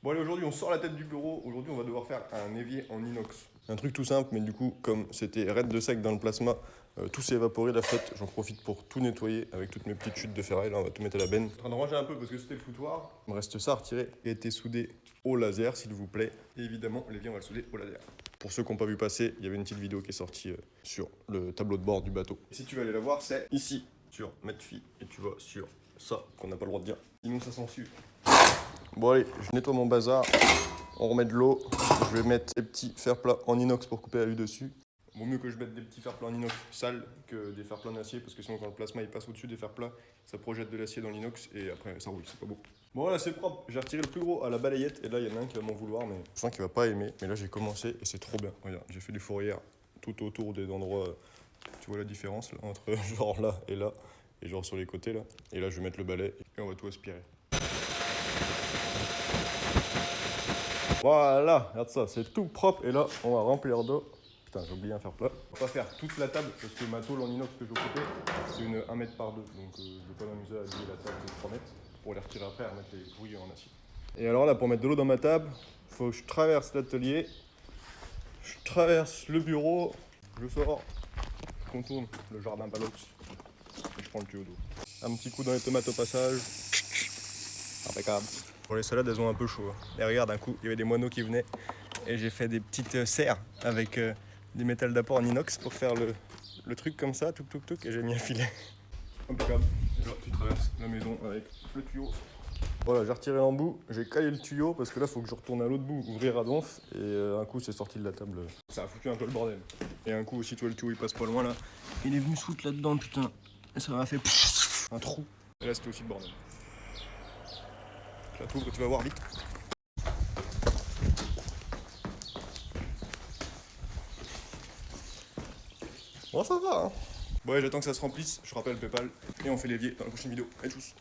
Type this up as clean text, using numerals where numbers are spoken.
Bon allez, aujourd'hui on sort la tête du bureau. Aujourd'hui on va devoir faire un évier en inox. Un truc tout simple, mais du coup comme c'était raide de sec dans le plasma, tout s'est évaporé la flotte. J'en profite pour tout nettoyer avec toutes mes petites chutes de ferraille. Là on va tout mettre à la benne. Je suis en train de ranger un peu parce que c'était le foutoir. Il me reste ça à retirer. Il a été soudé au laser s'il vous plaît. Et évidemment l'évier on va le souder au laser. Pour ceux qui n'ont pas vu passer, il y avait une petite vidéo qui est sortie sur le tableau de bord du bateau. Et si tu veux aller la voir, c'est ici sur Medfi. Et tu vas sur ça qu'on n'a pas le droit de dire. Sinon ça censure. Bon allez, je nettoie mon bazar, on remet de l'eau, je vais mettre des petits fers plats en inox pour couper la vue dessus. Vaut mieux que je mette des petits fers plats en inox sales que des fers plats en acier parce que sinon quand le plasma il passe au-dessus des fers plats, ça projette de l'acier dans l'inox et après ça roule, c'est pas beau. Bon voilà, c'est propre, j'ai retiré le plus gros à la balayette et là il y en a un qui va m'en vouloir mais je sens qu'il va pas aimer. Mais là j'ai commencé et c'est trop bien, regarde, j'ai fait des fourrières tout autour des endroits, tu vois la différence là, entre genre là et genre sur les côtés là. Et là je vais mettre le balai et on va tout aspirer. Voilà, regarde ça, c'est tout propre. Et là, on va remplir d'eau. Putain, j'ai oublié un fer plat. On va pas faire toute la table parce que ma tôle en inox que je vais couper, c'est une 1 mètre par 2. Donc je vais pas m'amuser à habiller la table de 3 mètres pour les retirer après et remettre les bouillies en acier. Et alors là, pour mettre de l'eau dans ma table, il faut que je traverse l'atelier, je traverse le bureau, je sors, je contourne le jardin Balox et je prends le tuyau d'eau. Un petit coup dans les tomates au passage. Impeccable. Pour les salades, elles ont un peu chaud. Et regarde, d'un coup, il y avait des moineaux qui venaient. Et j'ai fait des petites serres avec des métals d'apport en inox pour faire le truc comme ça, touc touc touc, et j'ai mis un filet. Impeccable. Et là, tu traverses la maison avec le tuyau. Voilà, j'ai retiré l'embout, j'ai calé le tuyau parce que là, il faut que je retourne à l'autre bout, ouvrir à donf. Et un coup, c'est sorti de la table. Ça a foutu un peu le bordel. Et un coup aussi, toi, le tuyau, il passe pas loin là. Il est venu se foutre là-dedans, putain. Et ça m'a fait un trou. Et là, c'était aussi le bordel. Je la t'ouvre et tu vas voir vite. Bon, ça va, hein. Bon, ouais, j'attends que ça se remplisse. Je rappelle PayPal et on fait l'évier dans la prochaine vidéo. Allez, tchuss.